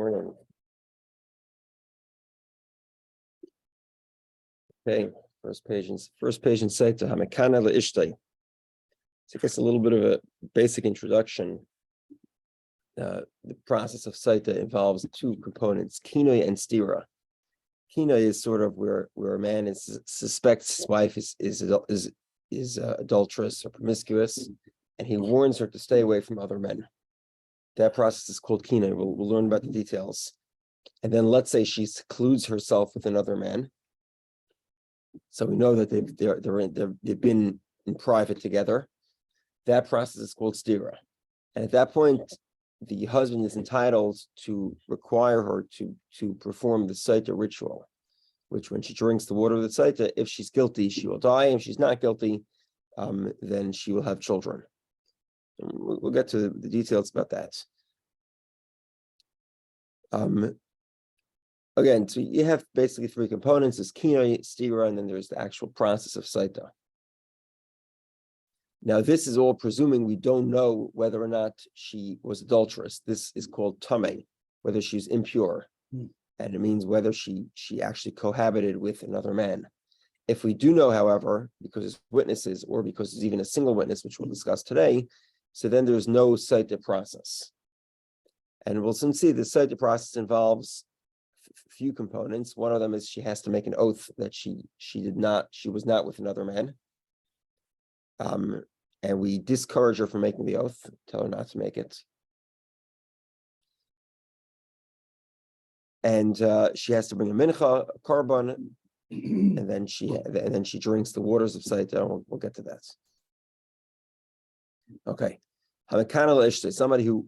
Morning. Okay, first page in Sotah. Hamekana le'ishtay. So I guess a little bit of a basic introduction. The process of Sotah involves two components: kinoi and stira. Kinoi is sort of where a man suspects his wife is adulterous or promiscuous, and he warns her to stay away from other men. That process is called kinoi. We'll learn about the details. And then let's say she secludes herself with another man. So we know that they've been in private together. That process is called stira. And at that point, the husband is entitled to require her to perform the Sotah ritual, which when she drinks the water of the Sotah, if she's guilty, she will die. If she's not guilty, then she will have children. And we'll get to the details about that. Again, so you have basically three components: there's kinoi, stira, and then there's the actual process of Sotah. Now, this is all presuming we don't know whether or not she was adulterous. This is called tameh, whether she's impure, and it means whether she actually cohabited with another man. If we do know, however, because it's witnesses or because it's even a single witness, which we'll discuss today, so then there's no Sotah process. And we'll soon see the Sotah process involves few components. One of them is she has to make an oath that she was not with another man. And we discourage her from making the oath, tell her not to make it. And she has to bring a mincha, a korban, and then she drinks the waters of Sotah. We'll get to that. Okay, somebody who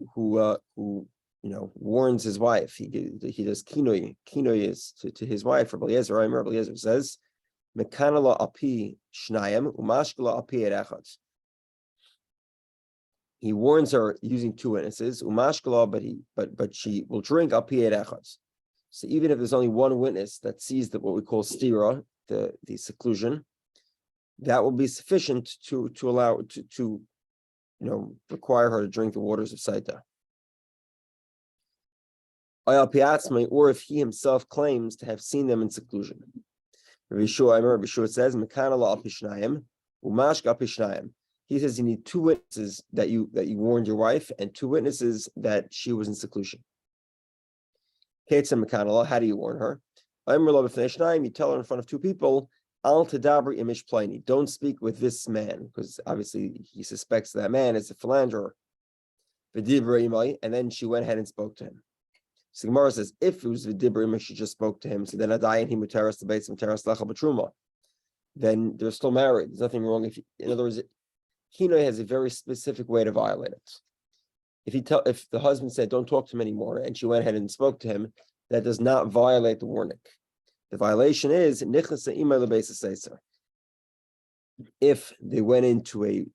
warns his wife. He does kinoi. Kinoi is to his wife. Rabbi Eliezer says, "Mekanala api shnayim umashkala api erechad." He warns her using two witnesses, umashkala, but she will drink api erechad. So even if there's only one witness that sees what we call stira, the seclusion, that will be sufficient to allow to require her to drink the waters of Sotah. Or if he himself claims to have seen them in seclusion. Rabbi Yehudah says, he says you need two witnesses that you warned your wife and two witnesses that she was in seclusion. How do you warn her? You tell her in front of two people, Al tadabri imish pliny. Don't speak with this man, because obviously he suspects that man is a philanderer. And then she went ahead and spoke to him. So Gemara says, if it was Vidibrim, she just spoke to him, so then Adayin he muteras the base muteras lecha b'truma. Then they're still married. There's nothing wrong. In other words, kinoi has a very specific way to violate it. If the husband said, "Don't talk to him anymore," and she went ahead and spoke to him, that does not violate the warning. The violation is nichasa imay lebeis seiser. If they went into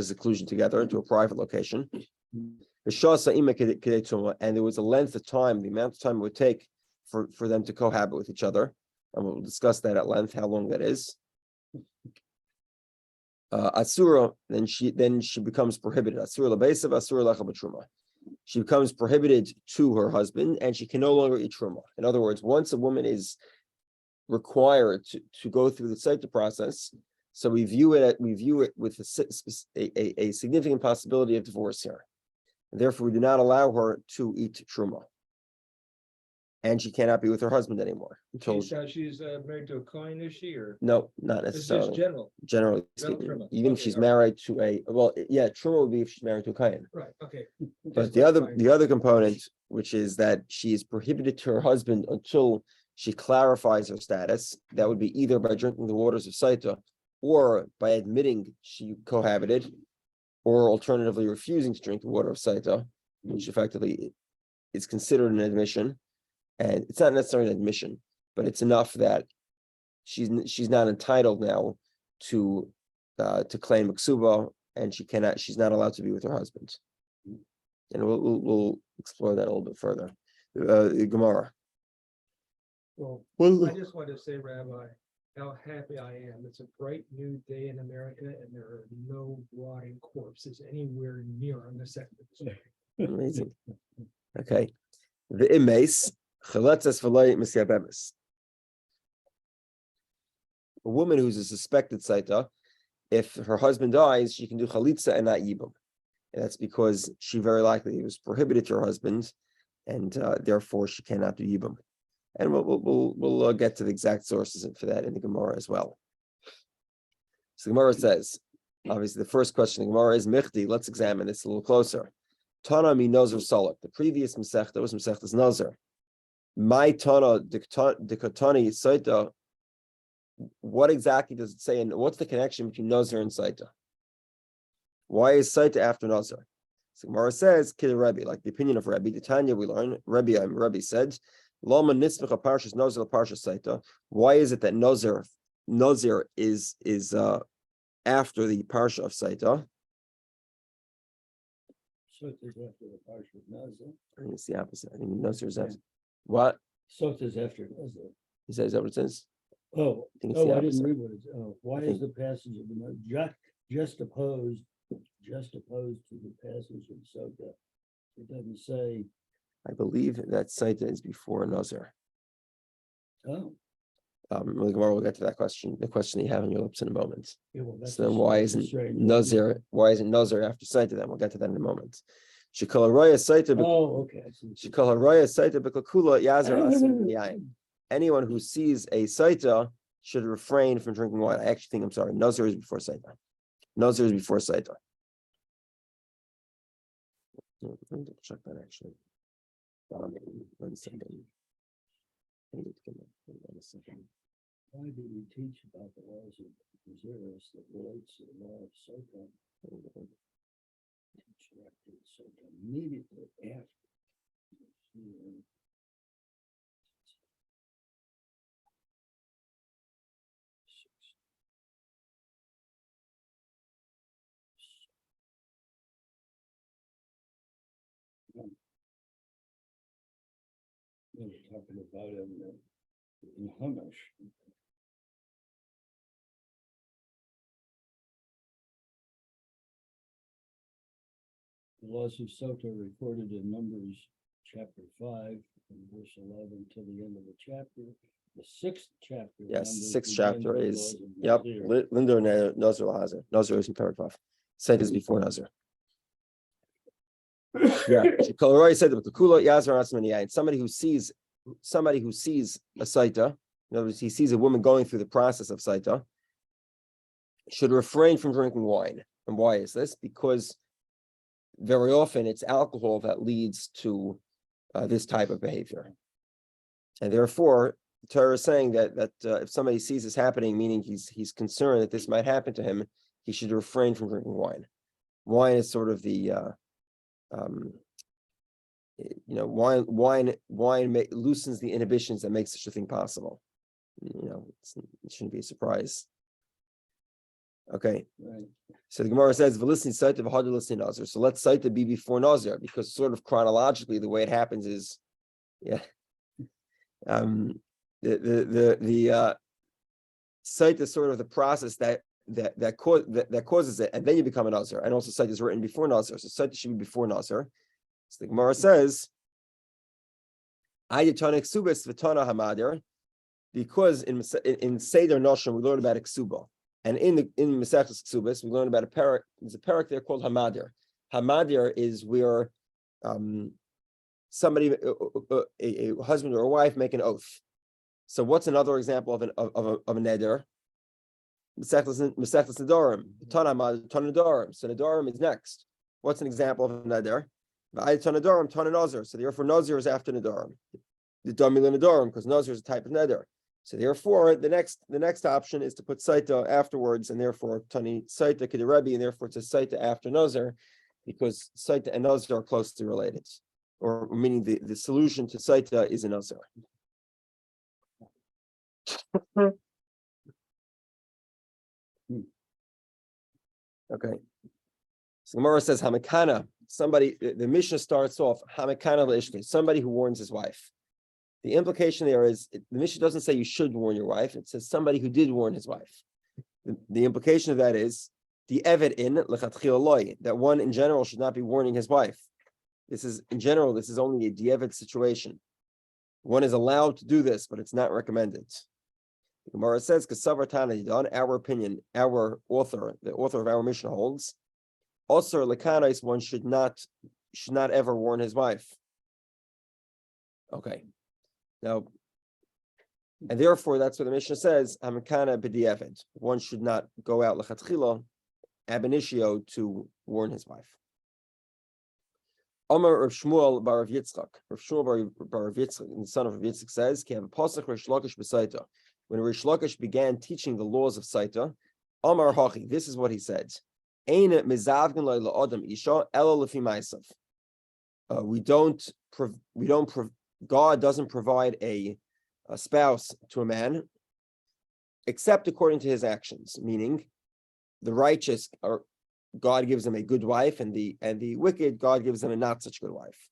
seclusion together, into a private location. And there was a length of time, the amount of time it would take for them to cohabit with each other, and we'll discuss that at length, how long that is. Asura, then she becomes prohibited. Asura lebesav, asura lecha b'truma. She becomes prohibited to her husband, and she can no longer eat truma. In other words, once a woman is required to go through the Sotah process, so we view it with a significant possibility of divorce here. Therefore, we do not allow her to eat truma, and she cannot be with her husband anymore until she's married to a kohen. Is she, or no, not necessarily. It's just generally speaking, even if she's married to truma would be if she's married to a kohen. Right. Okay. But the other component, which is that she is prohibited to her husband until she clarifies her status, that would be either by drinking the waters of Sotah or by admitting she cohabited, or alternatively refusing to drink the water of Sotah, which effectively is considered an admission. And it's not necessarily an admission, but it's enough that she's not entitled now to claim ksuba, and she's not allowed to be with her husband. And we'll explore that a little bit further. Gemara. Well, I just want to say, Rabbi, how happy I am. It's a bright new day in America, and there are no rotting corpses anywhere near on the second. Amazing. Okay. The imes chaletzes v'lei misyabemes. A woman who's a suspected saita, if her husband dies, she can do chalitza and not yibum. And that's because she very likely was prohibited to her husband, and therefore she cannot do yibum. And we'll get to the exact sources for that in the Gemara as well. So the Gemara says, obviously the first question in the Gemara is Michdi. Let's examine this a little closer. Tana mi nozer salak. The previous Masechta was Masechta's nozer. My Tana dikatani saita. What exactly does it say, and what's the connection between nozer and saita? Why is saita after nozer? So Gemara says, Kid Rabbi, like the opinion of Rabbi. The Tanya we learn, Rabbi said, Lama nitzvach parshas nozer parshas saita. Why is it that nozer is after the parsha of saita? Sotah is after the parsha of nozer. I think it's the opposite. I think nozer is after. What? Sotah is after nozer. Is that what it says? Oh, I think it's the I opposite. didn't read what it's. Oh, why is the passage of the nozer just opposed to the passage of Sotah? It doesn't say. I believe that saita is before nozer. Oh, We'll get to that question. The question you have on your lips in a moment. yeah, well, that's So then why isn't nozer? Why isn't nozer after saita? Then we'll get to that in a moment. Shekol haraya saita. Oh, okay. I see. Shekol haraya saita b'kakula yazer aser yayin. Anyone who sees a saita should refrain from drinking wine. I actually think, I'm sorry, nozer is before saita. Nozer is before saita. Let me check that actually. 1 second. Why do we teach about the laws of reserves that relates to the law of Sotah? Tractate Sotah immediately after. We're talking about in Hamash. The laws of Sotah are recorded in Numbers chapter 5, from verse 11 till the end of the chapter. The 6th chapter. Yes, Numbers 6th chapter begins is, with yep, the laws of Nazir. Linder Nozer Lahazer. Nozer is in paragraph. Saita is before Nozer. Yeah. Shekol haraya saita b'kakula yazer aser yayin. Somebody who sees a saita, in other words, he sees a woman going through the process of saita, should refrain from drinking wine. And why is this? Because very often it's alcohol that leads to this type of behavior, and therefore the Torah is saying that if somebody sees this happening, meaning he's concerned that this might happen to him, he should refrain from drinking wine. Wine is sort of the wine loosens the inhibitions that make such a thing possible. It shouldn't be a surprise. Okay. Right. So the Gemara says, "V'lisni saita v'hadu lisni nazir." So let saita be before nazir, because sort of chronologically the way it happens is, the saita is sort of the process that causes it, and then you become a nazir. And also saita is written before nazir, so saita should be before nazir. So the Gemara says, "Ayatana ksubas v'tana hamadir," because in Seder Noshim we learn about ksuba. And in Masechtas Ksubas, we learn about a parak. There's a parak there called Hamadir. Hamadir is where somebody, a husband or a wife, make an oath. So, what's another example of a neder? Masechtas Nedarim. Tana Nedarim. So Nedarim is next. What's an example of a neder? Tana Nedarim, Tana Nazir. So therefore, Nazir is after Nedarim. The Damila Nedarim, because Nazir is a type of neder. So therefore, the next option is to put saita afterwards, and therefore tani saita k'derebi, and therefore it's a saita after nozer, because saita and nozer are closely related, or meaning the solution to saita is a nozer. Okay. So Gemara says hamakana. Somebody. The Mishnah starts off hamakana leishke. Somebody who warns his wife. The implication there is the Mishnah doesn't say you should warn your wife. It says somebody who did warn his wife. The implication of that is the evet in lechatchila loy, that one in general should not be warning his wife. This is, in general, this is only a diavad situation. One is allowed to do this, but it's not recommended. The Gemara says, "Kasavar Tana, our opinion, our author, the author of our mission holds, also lekanais, one should not ever warn his wife." Okay, now, and therefore that's what the Mishnah says. Hamakana b'diavad, one should not go out lechatchila ab initio to warn his wife. Amar Rav Shmuel bar Rav Yitzchak. Rav Shmuel bar Rav Yitzchak, the son of Rav Yitzchak, says, "Ki have a pasuk Rish Lakish b'Sotah." When Rish Lakish began teaching the laws of Sotah, Amar Hachi, this is what he said: "Ein mizavgen la'adam isha ela lefi ma'asav." God doesn't provide a spouse to a man except according to his actions. Meaning, the righteous are. God gives them a good wife, and the wicked, God gives them a not such good wife.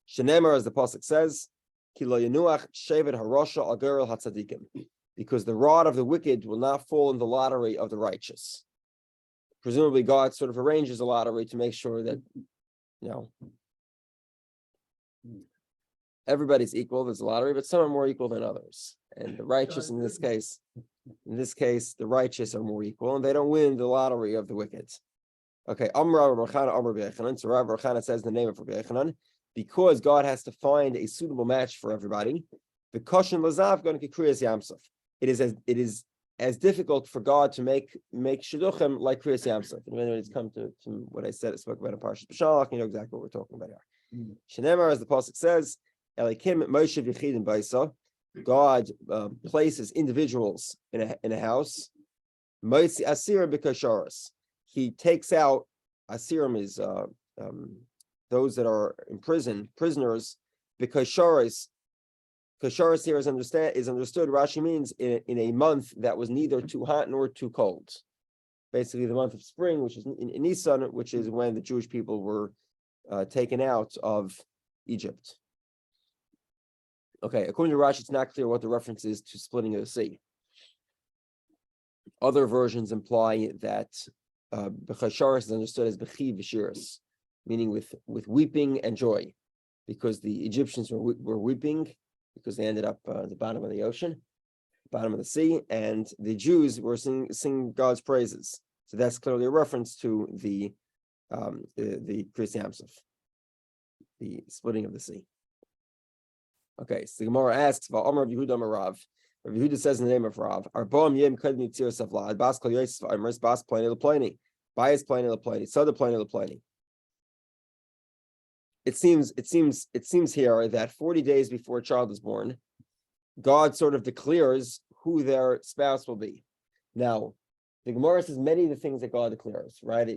Shenemar, as the pasuk says, "Ki lo yenuach shevet harosha al gerel hatzadikim," because the rod of the wicked will not fall in the lottery of the righteous. Presumably, God sort of arranges a lottery to make sure that, everybody's equal. There's a lottery, but some are more equal than others. And the righteous, in this case, the righteous are more equal, and they don't win the lottery of the wicked. Okay, Amra Rav Chana Amar B'Yechanan. So Rav Chana says the name of Rabbi Yechanan, because God has to find a suitable match for everybody. The Koshin Lazav going to Kriyas Yamsuf. It is as difficult for God to make shidduchim like Kriyas Yamsuf. And when it's come to what I spoke about in Parshas B'Shalach, you know exactly what we're talking about here. Shenemar, as the pasuk says, Elikim Moshe v'Chidim Baisa. God places individuals in a house. Moitzi Asira b'Kasharis. He takes out, Asirim is those that are in prison, prisoners, because Kasharis here is understood. Rashi means in a month that was neither too hot nor too cold. Basically, the month of spring, which is in Nisan, which is when the Jewish people were taken out of Egypt. Okay, according to Rashi, it's not clear what the reference is to splitting of the sea. Other versions imply that B'chasharis is understood as B'chi v'shiras, meaning with weeping and joy, because the Egyptians were weeping because they ended up at the bottom of the ocean, bottom of the sea, and the Jews were singing God's praises. So that's clearly a reference to the Kriyas Yamsuf, the splitting of the sea. Okay, so the Gemara asks, "Va'amar Rabbi Yehudah Amar Rav." Rabbi Yehudah says in the name of Rav, "Arba'am yem kadmi tzir savlad bas kol yosef amers bas plani leplani, bias plani leplani, soda plani leplani." It seems here that 40 days before a child is born, God sort of declares who their spouse will be. Now, the Gemara says many of the things that God declares, right?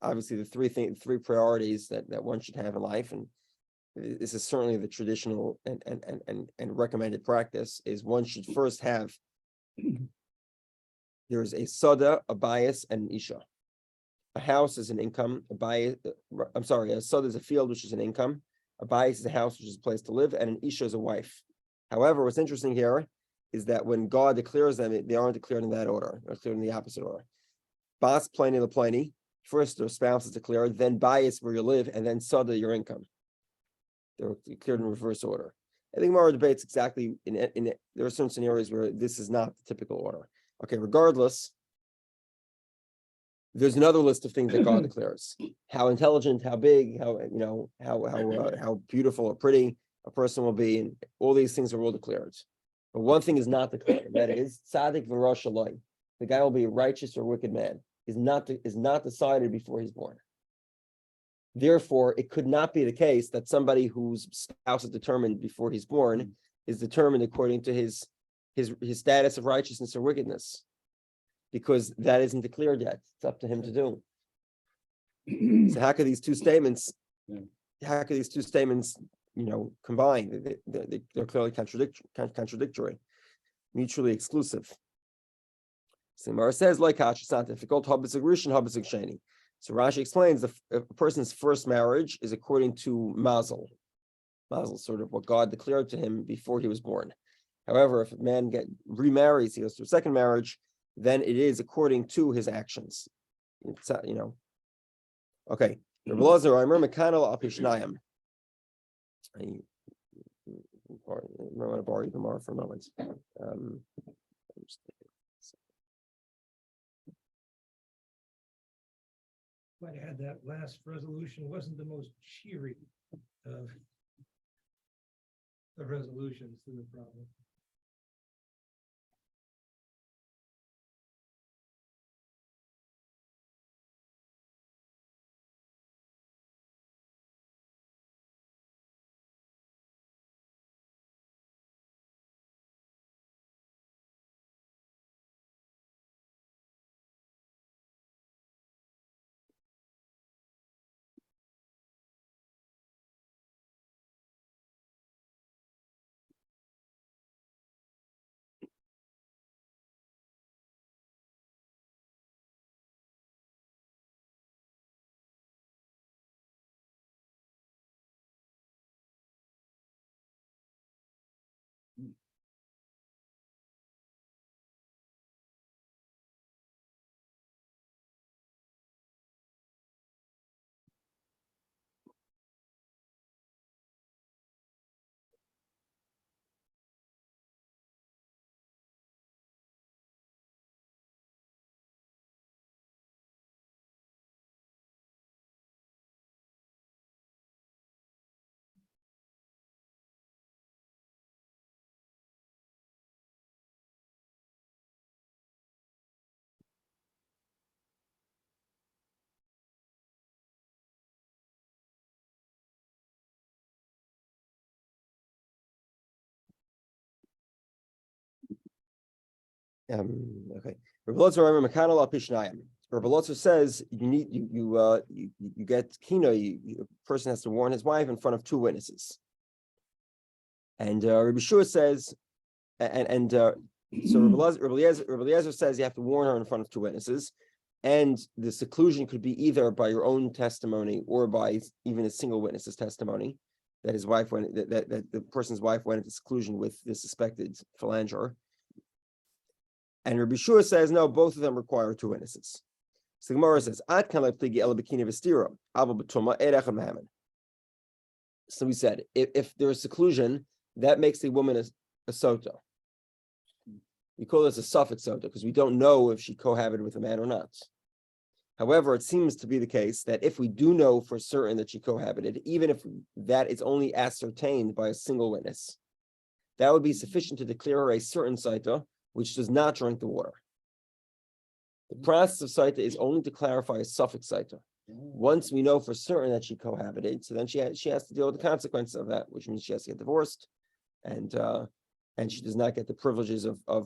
Obviously the three priorities that one should have in life, and this is certainly the traditional and recommended practice, is one should first have, there's a soda, a bias, and an isha. A house is an income, a soda is a field, which is an income, a bias is a house, which is a place to live, and an isha is a wife. However, what's interesting here is that when God declares them, they aren't declared in that order, they're declared in the opposite order. Bas plani leplani, first their spouse is declared, then bias where you live, and then soda, your income. They're declared in reverse order. I think Gemara debates exactly there are certain scenarios where this is not the typical order. Okay, regardless, there's another list of things that God declares: how intelligent, how big, how beautiful or pretty a person will be, and all these things are all declared. But one thing is not declared, and that is tzaddik v'rosh aloi. The guy will be a righteous or wicked man. Is not decided before he's born. Therefore, it could not be the case that somebody whose spouse is determined before he's born is determined according to his status of righteousness or wickedness, because that isn't declared yet. It's up to him to do. So how could these two statements? Combine? They're clearly contradictory, mutually exclusive. So Gemara says, "Like it's not difficult. Habasig rishon, habasig sheni." So Rashi explains a person's first marriage is according to mazel. Mazel, sort of what God declared to him before he was born. However, if a man remarries, he goes to a second marriage, then it is according to his actions. Okay. Rabbi Elazar, I remember Mekanel al Pishnayim. I want to borrow you Gemara for a moment. Might add that last resolution wasn't the most cheery of the resolutions to the problem. Okay. Rabbi Elazar, I remember Mekanel al Pishnayim. Rabbi Elazar says you get kino. A person has to warn his wife in front of two witnesses. And Rabbi Shua says, so Rabbi Eliezer says you have to warn her in front of two witnesses, and the seclusion could be either by your own testimony or by even a single witness's testimony that his wife went that the person's wife went into seclusion with the suspected philanderer. And Rabbi Shua says no, both of them require two witnesses. So the Gemara says, so we said, if there is seclusion, that makes the woman a sotah. We call this a suffix sotah because we don't know if she cohabited with a man or not. However, it seems to be the case that if we do know for certain that she cohabited, even if that is only ascertained by a single witness, that would be sufficient to declare her a certain sotah, which does not drink the water. The process of sotah is only to clarify a suffix sotah. Once we know for certain that she cohabited, so then she has to deal with the consequences of that, which means she has to get divorced, and she does not get the privileges the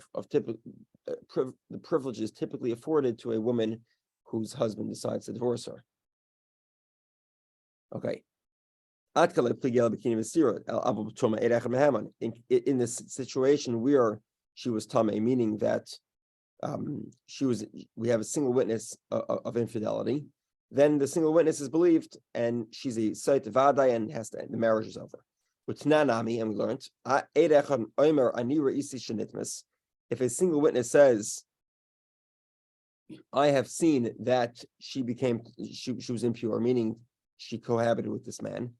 privileges typically afforded to a woman whose husband decides to divorce her. Okay. In this situation where she was tamei, meaning that we have a single witness of infidelity, then the single witness is believed, and she's a sotah vadai, and the marriage is over. With Tanami, and we learned, if a single witness says, I have seen that she was impure, meaning she cohabited with this man.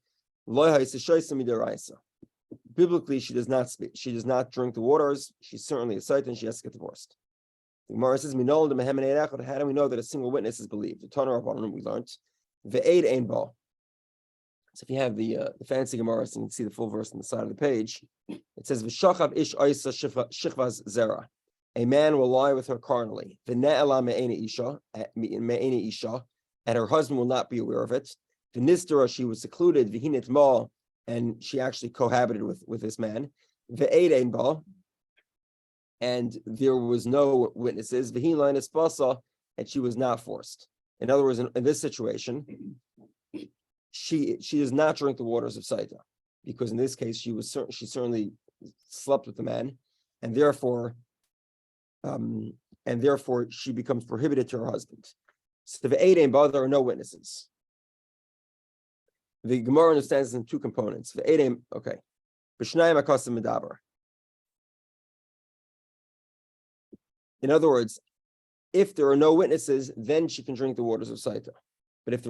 Biblically, she does not speak. She does not drink the waters. She's certainly a sotah, and she has to get divorced. The Gemara says, how do we know that a single witness is believed? The Tanur Rabbanan we learned, ve'ed ein ba. So if you have the fancy Gemara, so you can see the full verse on the side of the page. It says, "V'shachav ish oisa shichvas zera." A man will lie with her carnally. V'ne'ela me'ena isha, and her husband will not be aware of it. V'nistera, she was secluded. V'hinit ma, and she actually cohabited with this man. Ve'ed ein ba, and there was no witnesses. V'hin la nispasa, and she was not forced. In other words, in this situation, she does not drink the waters of sotah, because in this case she certainly slept with the man, and therefore she becomes prohibited to her husband. So the ve'edim, but there are no witnesses. The Gemara understands this in two components. Ve'edim, okay, b'shnayim akasim medaber. In other words, if there are no witnesses, then she can drink the waters of sotah. But if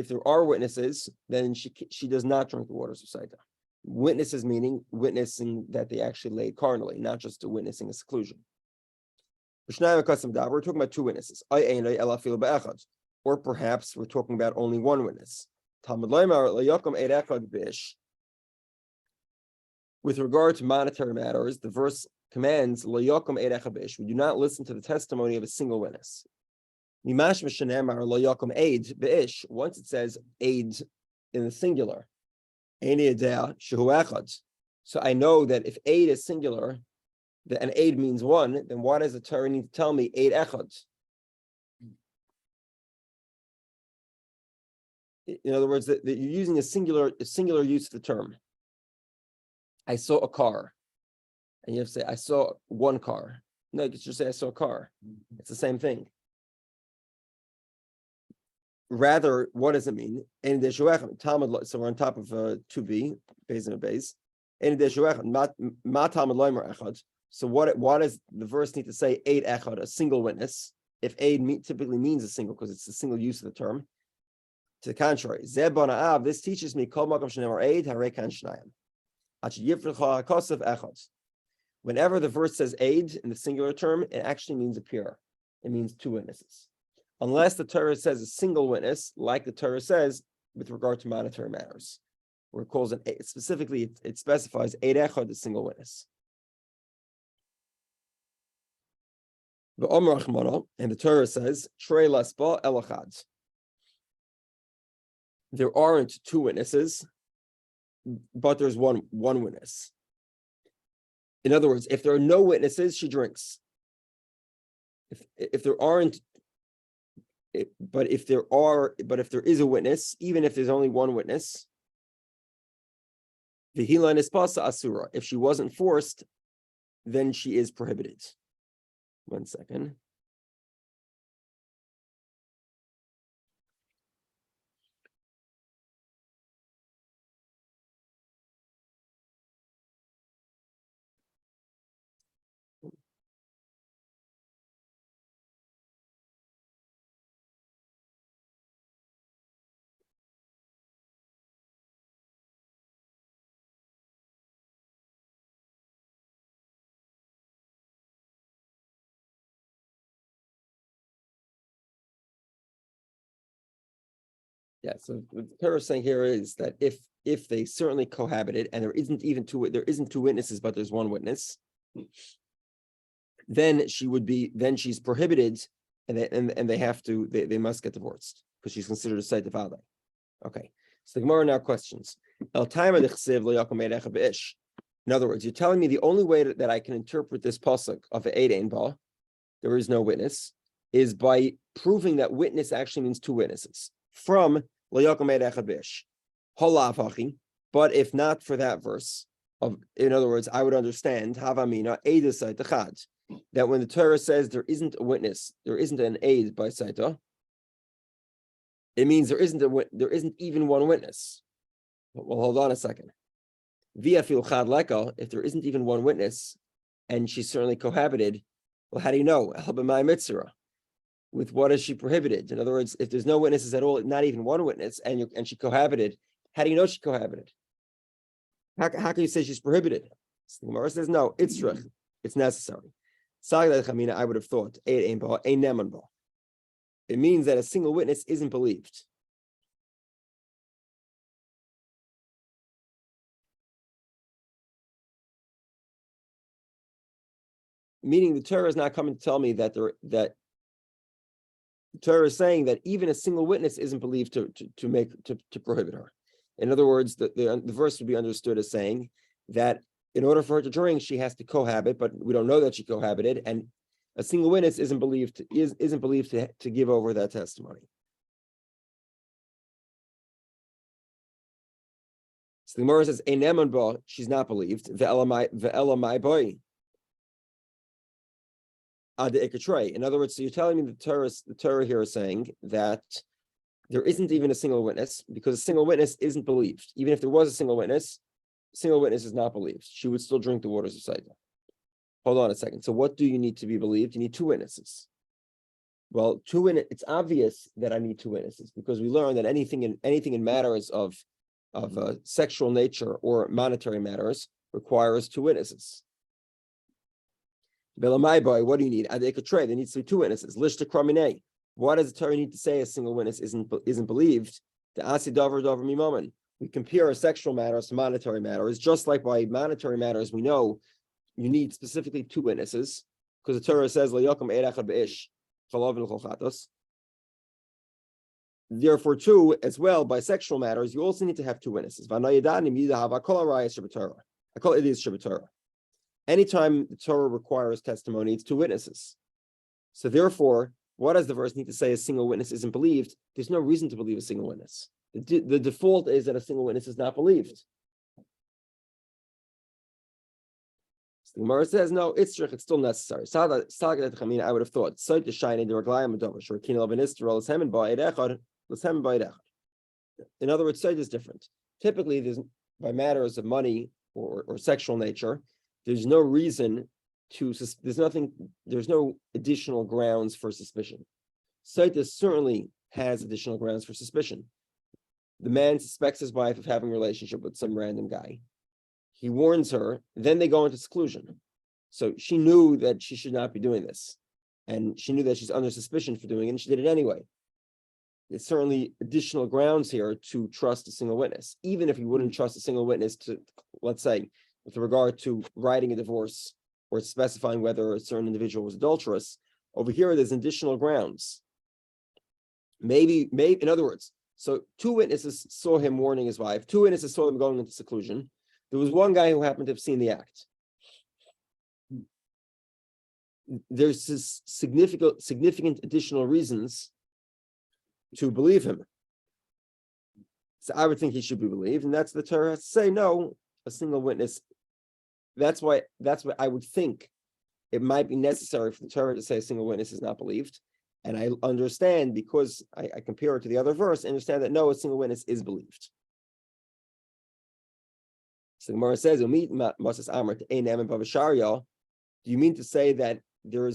there are witnesses, then she does not drink the waters of Sotah. Witnesses meaning witnessing that they actually laid carnally, not just a witnessing a seclusion. We're talking about two witnesses. Or perhaps we're talking about only one witness. With regard to monetary matters, the verse commands, we do not listen to the testimony of a single witness. Once it says aid in the singular, so I know that if aid is singular, and aid means one, then why does the Torah need to tell me aid echad? In other words, that you're using a singular use of the term. I saw a car, and you have to say, I saw one car. No, you can just say, I saw a car. It's the same thing. Rather, what does it mean? So we're on top of 2b, base and a base. So what does the verse need to say? Aid echad, a single witness. If aid typically means a single, because it's a single use of the term. To the contrary, this teaches me whenever the verse says aid in the singular term, it actually means appear. It means two witnesses. Unless the Torah says a single witness, like the Torah says with regard to monetary matters, where it calls it specifically, it specifies aid echad, a single witness. And the Torah says, Trei lasba elachad. There aren't two witnesses, but there's one witness. In other words, if there are no witnesses, she drinks. If there aren't, but if there is a witness, even if there's only one witness, the hilan is pasa asura. If she wasn't forced, then she is prohibited. 1 second. Yeah, so what the Torah is saying here is that if they certainly cohabited and there isn't two witnesses, but there's one witness, then she's prohibited, and they must get divorced because she's considered a site of Adai. Okay, so the Gemara now questions. In other words, you're telling me the only way that I can interpret this pasuk of Eid Ein Ba, there is no witness, is by proving that witness actually means two witnesses. From but if not for that verse, in other words, I would understand that when the Torah says there isn't a witness, there isn't an aid by Sotah, it means there isn't even one witness. Well, hold on a second. If there isn't even one witness, and she certainly cohabited, well, how do you know? With what is she prohibited? In other words, if there's no witnesses at all, not even one witness, and she cohabited, how do you know she cohabited? How can you say she's prohibited? So the Gemara says no, it's necessary. I would have thought it means that a single witness isn't believed. Meaning the Torah is not coming to tell me that the Torah is saying that even a single witness isn't believed to prohibit her. In other words, the verse would be understood as saying that in order for her to drink, she has to cohabit, but we don't know that she cohabited, and a single witness isn't believed to give over that testimony. So the Gemara says, "Eineman ba," she's not believed. Ve'elamai boy. In other words, so you're telling me the Torah here is saying that there isn't even a single witness because a single witness isn't believed. Even if there was a single witness is not believed. She would still drink the waters of Sotah. Hold on a second. So what do you need to be believed? You need two witnesses. Well, it's obvious that I need two witnesses because we learn that anything in matters of sexual nature or monetary matters requires two witnesses. Belamai boy, what do you need? There needs to be two witnesses. Lishta kramine. Why does the Torah need to say a single witness isn't believed? The asi davar mimaman. We compare sexual matters to monetary matters, just like by monetary matters we know you need specifically two witnesses because the Torah says layakum erachad beish. Therefore, too, as well, by sexual matters, you also need to have two witnesses. Anytime the Torah requires testimony, it's two witnesses. So therefore, what does the verse need to say? A single witness isn't believed. There's no reason to believe a single witness. The default is that a single witness is not believed. The Gemara says, no, it's still necessary. I would have thought. In other words, Sotah is different. Typically, by matters of money or sexual nature, there's no reason there's no additional grounds for suspicion. Sotah certainly has additional grounds for suspicion. The man suspects his wife of having a relationship with some random guy. He warns her, then they go into seclusion. So she knew that she should not be doing this. And she knew that she's under suspicion for doing it, and she did it anyway. There's certainly additional grounds here to trust a single witness. Even if you wouldn't trust a single witness to, let's say, with regard to writing a divorce or specifying whether a certain individual was adulterous, over here there's additional grounds. Maybe, in other words, so two witnesses saw him warning his wife, two witnesses saw him going into seclusion. There was one guy who happened to have seen the act. There's this significant additional reasons to believe him. So I would think he should be believed, and that's the Torah has to say no, a single witness. That's what I would think it might be necessary for the Torah to say a single witness is not believed. And I understand because I compare it to the other verse, I understand that no, a single witness is believed. So the Gemara says, do you mean to say that there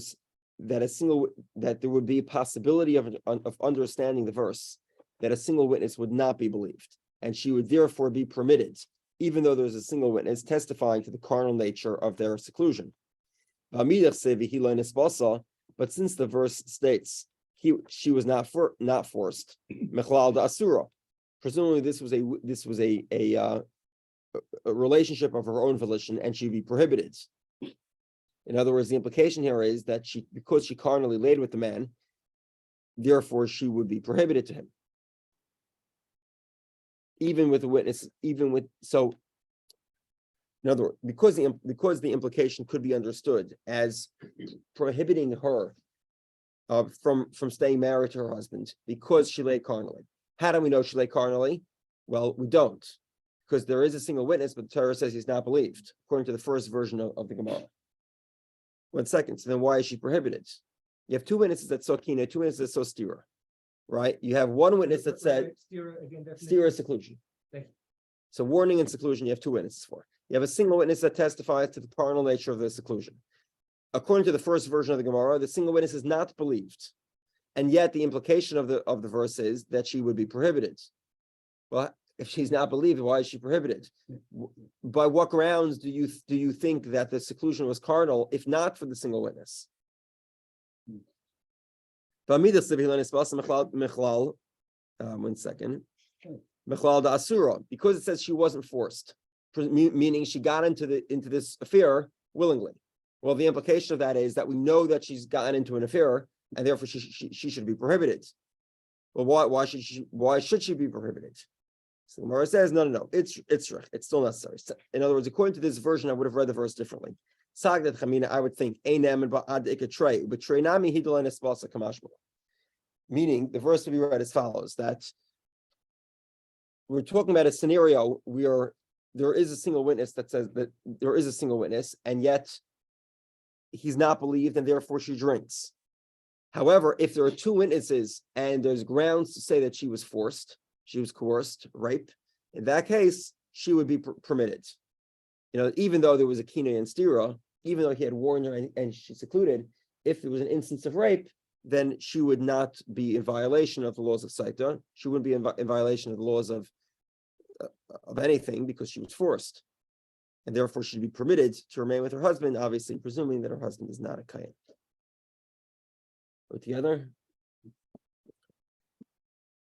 would be a possibility of understanding the verse that a single witness would not be believed, and she would therefore be permitted, even though there's a single witness testifying to the carnal nature of their seclusion? But since the verse states she was not forced, presumably this was a relationship of her own volition, and she'd be prohibited. In other words, the implication here is that because she carnally laid with the man, therefore she would be prohibited to him. Even with the witness, in other words, because the implication could be understood as prohibiting her from staying married to her husband because she lay carnally. How do we know she lay carnally? Well, we don't, because there is a single witness, but the Torah says he's not believed, according to the first version of the Gemara. 1 second. So then why is she prohibited? You have two witnesses that saw kina, two witnesses that saw stira, right? You have one witness that said stira seclusion. So warning and seclusion, you have two witnesses for. You have a single witness that testifies to the carnal nature of the seclusion. According to the first version of the Gemara, the single witness is not believed, and yet the implication of the verse is that she would be prohibited. Well, if she's not believed, why is she prohibited? By what grounds do you think that the seclusion was carnal, if not for the single witness? 1 second. Because it says she wasn't forced, meaning she got into this affair willingly. Well, the implication of that is that we know that she's gotten into an affair, and therefore she should be prohibited. Well, why should she be prohibited? So the Gemara says, no, it's still necessary. In other words, according to this version, I would have read the verse differently. I would think, meaning the verse would be read as follows, that we're talking about a scenario where there is a single witness that says that there is a single witness, and yet he's not believed, and therefore she drinks. However, if there are two witnesses and there's grounds to say that she was forced, she was coerced, raped, in that case, she would be permitted. Even though there was a kina and stira, even though he had warned her and she secluded, if there was an instance of rape, then she would not be in violation of the laws of Sotah. She wouldn't be in violation of the laws of anything because she was forced. And therefore she'd be permitted to remain with her husband, obviously presuming that her husband is not a Kayan. Go together.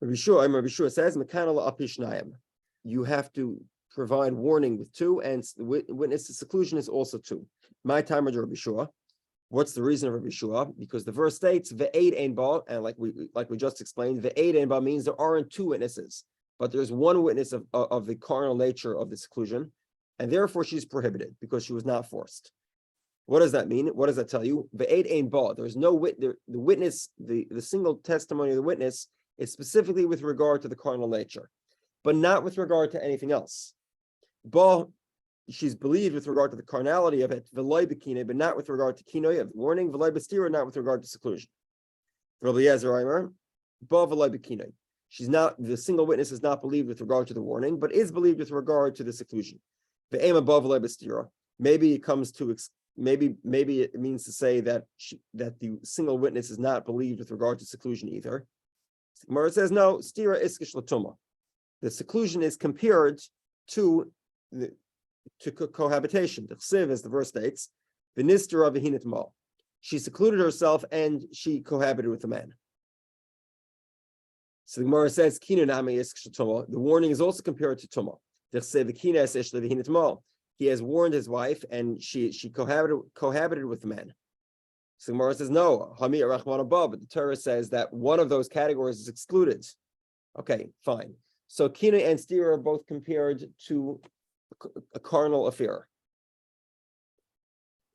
Rabbi Yehudah says, you have to provide warning with two, and the witness to seclusion is also two. My time of Rabbi Yehudah. What's the reason of Rabbi Yehudah? Because the verse states ve'ed ein ba, and like we just explained, ve'ed ein ba means there aren't two witnesses, but there's one witness of the carnal nature of the seclusion, and therefore she's prohibited because she was not forced. What does that mean? What does that tell you? Ve'ed ein ba. There's no the witness, the single testimony of the witness is specifically with regard to the carnal nature, but not with regard to anything else. Ba, she's believed with regard to the carnality of it, v'loy b'kinoi, but not with regard to kinoi of warning, v'loy b'stira, not with regard to seclusion. Rabbi Yezer, ba v'loy b'kinoi. She's not, the single witness is not believed with regard to the warning, but is believed with regard to the seclusion. Ve'ema ba v'loy b'stira. Maybe it comes to, maybe it means to say that that the single witness is not believed with regard to seclusion either. Gmara says no, stira iskish latuma. The seclusion is compared to cohabitation. The chsiv, as the verse states, v'nistera v'hinit mal. She secluded herself and she cohabited with a man. So the Gemara says, kinu nami iskish latuma. The warning is also compared to tuma. The chsiv v'kines ish v'hinit mal. He has warned his wife and she cohabited with the man. So the Gemara says, no, Hami Rachman Abba, but the Torah says that one of those categories is excluded. Okay, fine. So Kina and Stira are both compared to a carnal affair.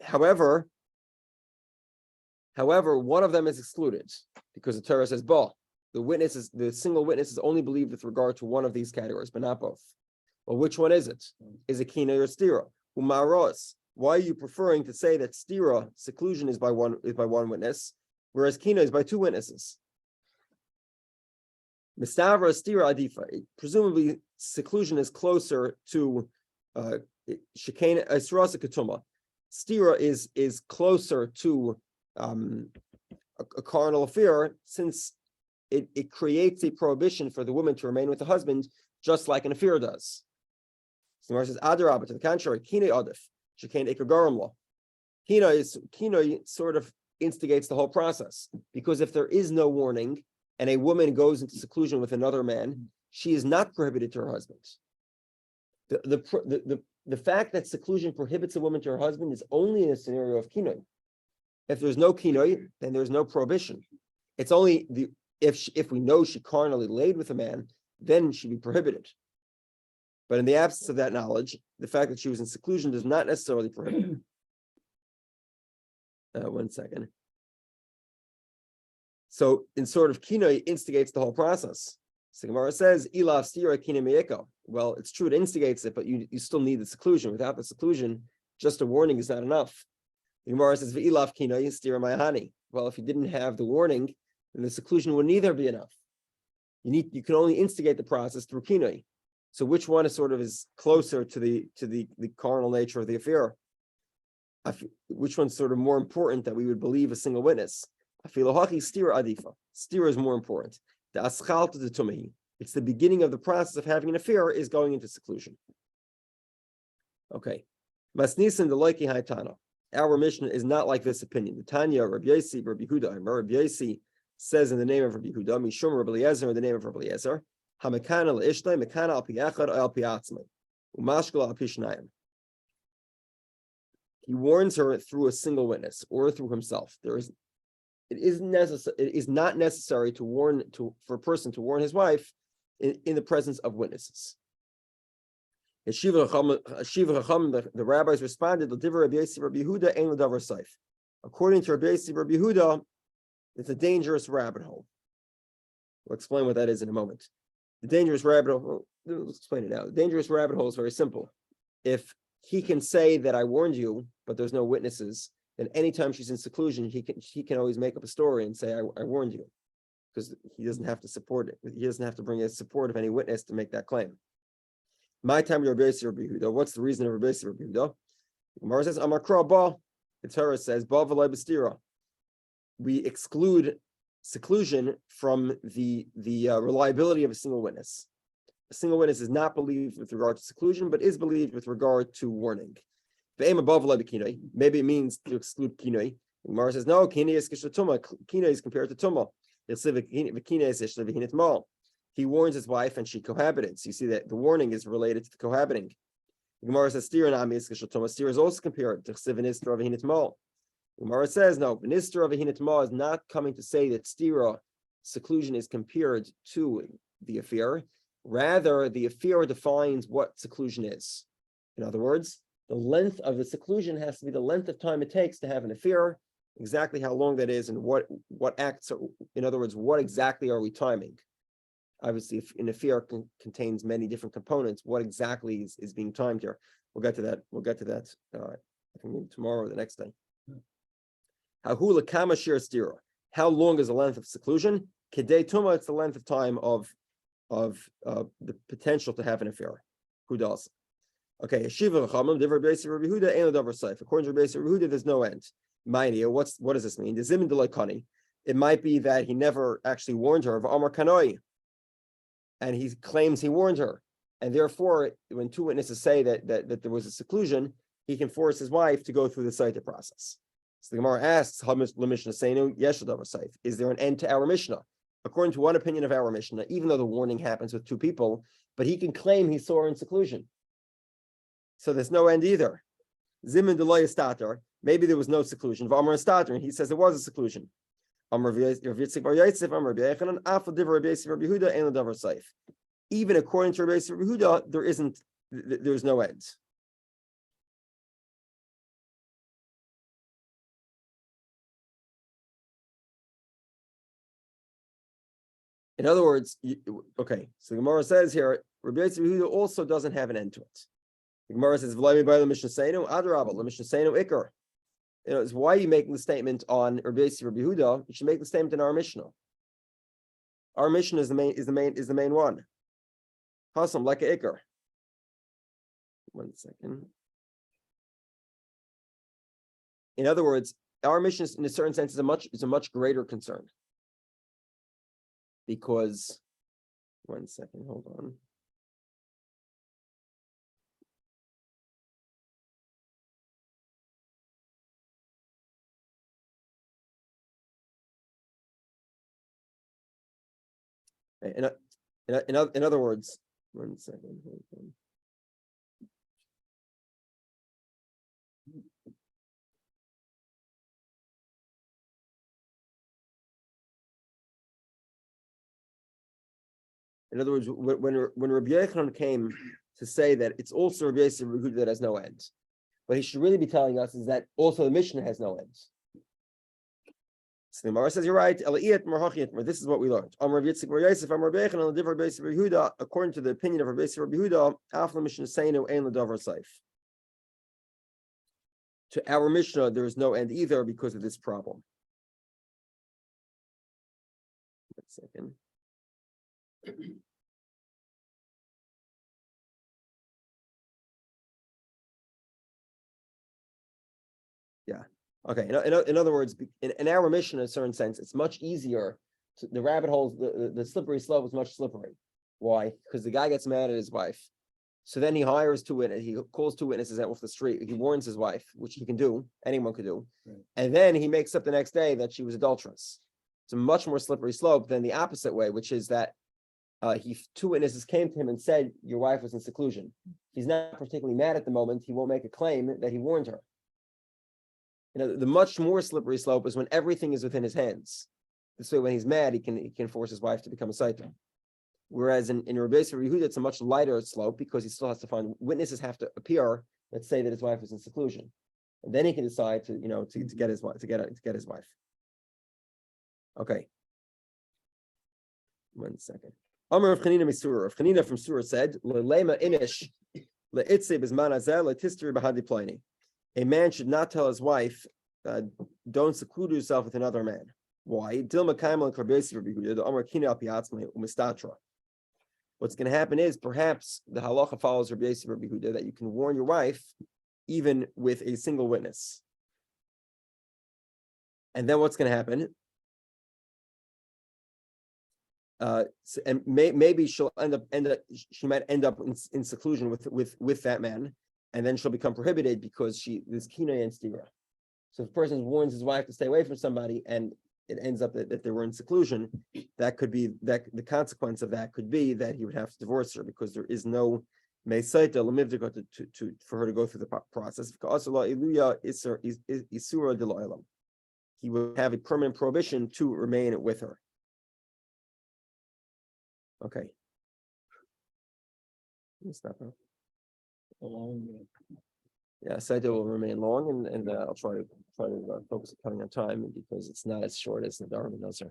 However, one of them is excluded because the Torah says, Ba, the single witness is only believed with regard to one of these categories, but not both. Well, which one is it? Is it Kina or Stira? Umaros. Why are you preferring to say that stira, seclusion, is by one witness, whereas kina is by two witnesses? Mistavra stira adifa. Presumably, seclusion is closer to shekena esrasa ketuma. Stira is closer to a carnal affair, since it creates a prohibition for the woman to remain with the husband, just like an affair does. So the Gemara says, Adarabah, to the contrary, kina adif. Kina sort of instigates the whole process, because if there is no warning and a woman goes into seclusion with another man, she is not prohibited to her husband. The fact that seclusion prohibits a woman to her husband is only in a scenario of kinoi. If there's no kinoi, then there's no prohibition. It's only if we know she carnally laid with a man, then she'd be prohibited. But in the absence of that knowledge, the fact that she was in seclusion does not necessarily prohibit it. 1 second. So, in sort of kinoi instigates the whole process. So Gemara says, "Ilav stira kinoi meyeko." Well, it's true, it instigates it, but you still need the seclusion. Without the seclusion, just a warning is not enough. The Gemara says, "V'ilav kinoi stira mayahani." Well, if you didn't have the warning, then the seclusion would neither be enough. You can only instigate the process through kinoi. So which one is closer to the carnal nature of the affair? Which one's sort of more important that we would believe a single witness? Stira is more important. The aschal to the tumehi. It's the beginning of the process of having an affair is going into seclusion. Okay. Masnisan the loiki haitana. Our mission is not like this opinion. The Tanya, Rabbi Yosi, Rabbi Yehudah. Rabbi Yosi says in the name of Rabbi Yehudah, Mishum Rabbi Eliezer in the name of Rabbi Eliezer. Hamekana leishtay mekana al pi echad al pi atzmai umashkala al pi shnayim. He warns her through a single witness or through himself. It is not necessary for a person to warn his wife in the presence of witnesses. The rabbis responded, according to Rabbi Yehudah, it's a dangerous rabbit hole. We'll explain what that is in a moment. The dangerous rabbit hole, let's explain it now. The dangerous rabbit hole is very simple. If he can say that I warned you, but there's no witnesses, then anytime she's in seclusion, he can always make up a story and say, I warned you, because he doesn't have to support it. He doesn't have to bring a support of any witness to make that claim. My time, Rabbi Yehudah. What's the reason of Rabbi Yehudah? Gemara says, Amar Kra Ba. The Torah says, Ba v'lai b'stira. We exclude seclusion from the reliability of a single witness. A single witness is not believed with regard to seclusion, but is believed with regard to warning. Maybe it means to exclude kinoi. Gemara says no. Kinoi is kishatuma. Kinoi is compared to tuma. He warns his wife and she cohabited. So you see that the warning is related to the cohabiting. The Gemara says steer is also compared to chsiv of a mal. Gemara says no. V'nistra of a mal is not coming to say that stira seclusion is compared to the affair. Rather, the affair defines what seclusion is. In other words, the length of the seclusion has to be the length of time it takes to have an affair. Exactly how long that is, and what acts. In other words, what exactly are we timing? Obviously, if an affair contains many different components, what exactly is being timed here? We'll get to that. I think tomorrow or the next day. Hahula kama shir stira. How long is the length of seclusion? Kedei tuma. It's the length of time of the potential to have an affair. Who does? Okay. Yeshiva Chachamim Divrei Rabbi Yehudah ein l'davar seif. According to Rabbi Yehudah, there's no end. What does this mean? The zimin delay. It might be that he never actually warned her of Amar Kanoi, and he claims he warned her, and therefore, when two witnesses say that there was a seclusion, he can force his wife to go through the Sotah process. So the Gemara asks, is there an end to our Mishnah? According to one opinion of our Mishnah, even though the warning happens with two people, but he can claim he saw her in seclusion. So there's no end either. Zimin delay stater. Maybe there was no seclusion. V'amar stater, and he says there was a seclusion. Even according to Rabbi Yehudah, there's no end. In other words, okay, so the Gemara says here, Rabbi Yehudah also doesn't have an end to it. The Gemara says, why are you making the statement on Rabbi Yehudah? You should make the statement in our Mishnah. Our Mishnah is the main one. Hasam like a ikar. 1 second. In other words, our Mishnah, in a certain sense, is a much greater concern. Because, 1 second, hold on. In other words, 1 second, hold on. In other words, when Rabbi Yochanan came to say that it's also Rabbi Yehudah that has no end, what he should really be telling us is that also the Mishnah has no end. So the Gemara says, you're right. This is what we learned. According to the opinion of Rabbi Yehudah, to our Mishnah, there is no end either because of this problem. 1 second. Yeah. Okay. In other words, in our Mishnah, in a certain sense, it's much easier. The rabbit holes, the slippery slope is much slippery. Why? Because the guy gets mad at his wife. So then he hires two witnesses. He calls two witnesses out off the street. He warns his wife, which he can do. Anyone could do. Right. And then he makes up the next day that she was adulterous. It's a much more slippery slope than the opposite way, which is that two witnesses came to him and said, your wife was in seclusion. He's not particularly mad at the moment. He won't make a claim that he warned her. The much more slippery slope is when everything is within his hands. This way, when he's mad, he can force his wife to become a Sotah. Whereas in Rabbi Yehudah, it's a much lighter slope because he still has to find witnesses have to appear that say that his wife is in seclusion, and then he can decide to get his wife to get his wife. Okay. 1 second. Amar of Chanina Misura. Of Chanina from Surah said, "Le'lema inish le'itze b'zman hazeh le'tistri b'hadi ploni." A man should not tell his wife, "Don't seclude yourself with another man." Why? What's going to happen is perhaps the halacha follows Rabbi Yehudah that you can warn your wife even with a single witness. And then what's going to happen? and maybe she'll she might end up in seclusion with that man, and then she'll become prohibited because there's kinoi and stira. So if a person warns his wife to stay away from somebody, and it ends up that they were in seclusion, that could be that the consequence of that could be that he would have to divorce her because there is no mesaita lemivdika to for her to go through the process. He would have a permanent prohibition to remain with her. Okay. Stop now. Yeah, Saita will remain long, and I'll try to focus on cutting on time because it's not as short as the Darwin Nazar.